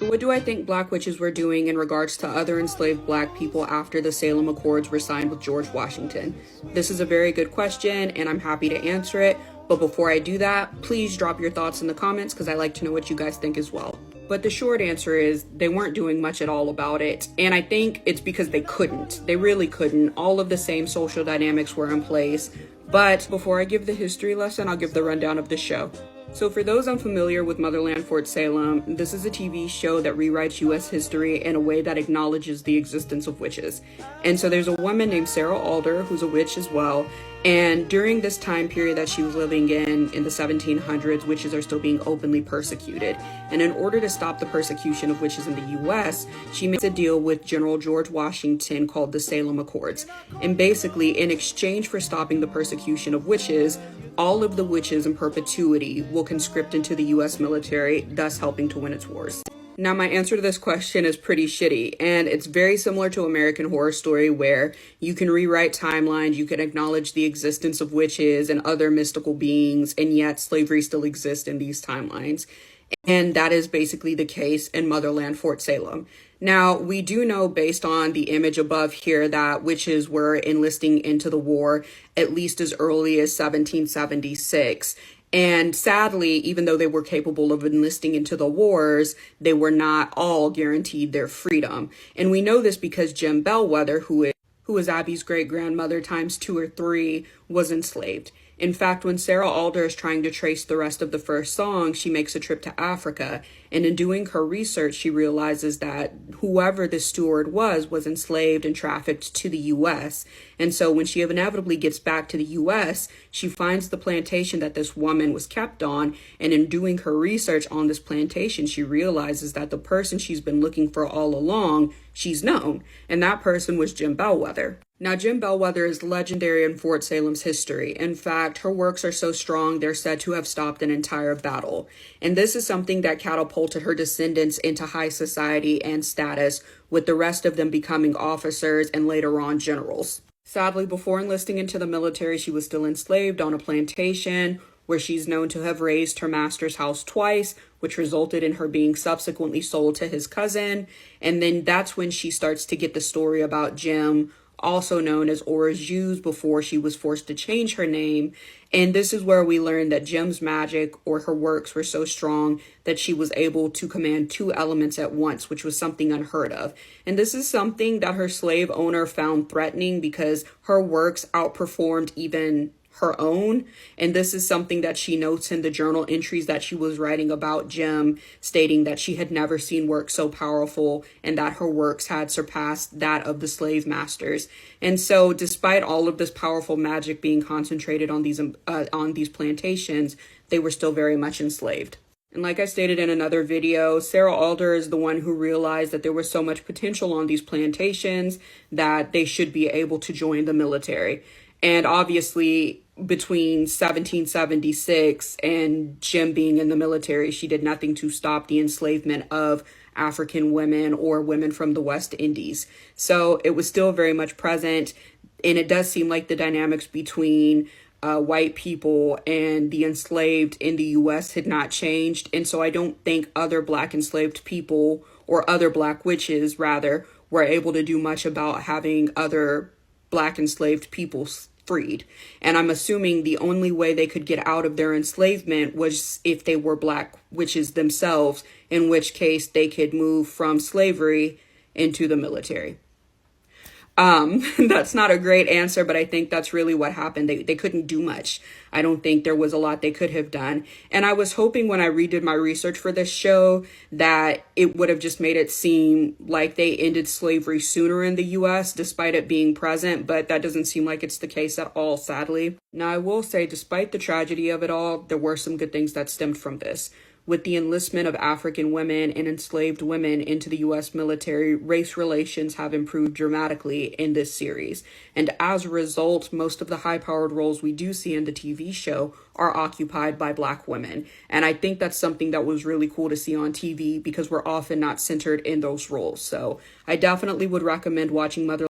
So what do I think black witches were doing in regards to other enslaved black people after the Salem Accords were signed with George Washington? This is a very good question and I'm happy to answer it. But before I do that, please drop your thoughts in the comments because I like to know what you guys think as well. But the short answer is they weren't doing much at all about it. And I think it's because they couldn't. They really couldn't. All of the same social dynamics were in place. But before I give the history lesson, I'll give the rundown of the show. So for those unfamiliar with Motherland Fort Salem, this is a TV show that rewrites US history in a way that acknowledges the existence of witches. And so there's a woman named Sarah Alder who's a witch as well. And during this time period that she was living in the 1700s, witches are still being openly persecuted. And in order to stop the persecution of witches in the US, she makes a deal with General George Washington called the Salem Accords. And basically, in exchange for stopping the persecution of witches, all of the witches in perpetuity will conscript into the US military, thus helping to win its wars. Now, my answer to this question is pretty shitty, and it's very similar to American Horror Story, where you can rewrite timelines, you can acknowledge the existence of witches and other mystical beings, and yet slavery still exists in these timelines. And that is basically the case in Motherland Fort Salem. Now, we do know based on the image above here that witches were enlisting into the war at least as early as 1776. And sadly, even though they were capable of enlisting into the wars, they were not all guaranteed their freedom. And we know this because Jim Bellweather, who is Abby's great-grandmother times 2 or 3, was enslaved. In fact, when Sarah Alder is trying to trace the rest of the first song, she makes a trip to Africa. And in doing her research, she realizes that whoever the steward was enslaved and trafficked to the U.S. And so when she inevitably gets back to the U.S., she finds the plantation that this woman was kept on. And in doing her research on this plantation, she realizes that the person she's been looking for all along, she's known. And that person was Jim Bellweather. Now, Jim Bellweather is legendary in Fort Salem's history. In fact, her works are so strong, they're said to have stopped an entire battle. And this is something that catapulted her descendants into high society and status, with the rest of them becoming officers and later on generals. Sadly, before enlisting into the military, she was still enslaved on a plantation where she's known to have raised her master's house twice, which resulted in her being subsequently sold to his cousin. And then that's when she starts to get the story about Jim, also known as Orajus, before she was forced to change her name. And this is where we learn that Jim's magic or her works were so strong that she was able to command 2 elements at once, which was something unheard of. And this is something that her slave owner found threatening because her works outperformed even her own. And this is something that she notes in the journal entries that she was writing about Jim, stating that she had never seen work so powerful and that her works had surpassed that of the slave masters. And so despite all of this powerful magic being concentrated on these plantations, they were still very much enslaved. And like I stated in another video, Sarah Alder is the one who realized that there was so much potential on these plantations that they should be able to join the military. And obviously, between 1776 and Jim being in the military, she did nothing to stop the enslavement of African women or women from the West Indies. So it was still very much present. And it does seem like the dynamics between white people and the enslaved in the U.S. had not changed. And so I don't think other Black enslaved people, or other Black witches rather, were able to do much about having other Black enslaved people freed. And I'm assuming the only way they could get out of their enslavement was if they were Black witches themselves, in which case they could move from slavery into the military. That's not a great answer, but I think that's really what happened. They couldn't do much. I don't think there was a lot they could have done. And I was hoping when I redid my research for this show that it would have just made it seem like they ended slavery sooner in the US, despite it being present, but that doesn't seem like it's the case at all, sadly. Now, I will say, despite the tragedy of it all, there were some good things that stemmed from this. With the enlistment of African women and enslaved women into the U.S. military, race relations have improved dramatically in this series. And as a result, most of the high-powered roles we do see in the TV show are occupied by Black women. And I think that's something that was really cool to see on TV because we're often not centered in those roles. So I definitely would recommend watching Motherland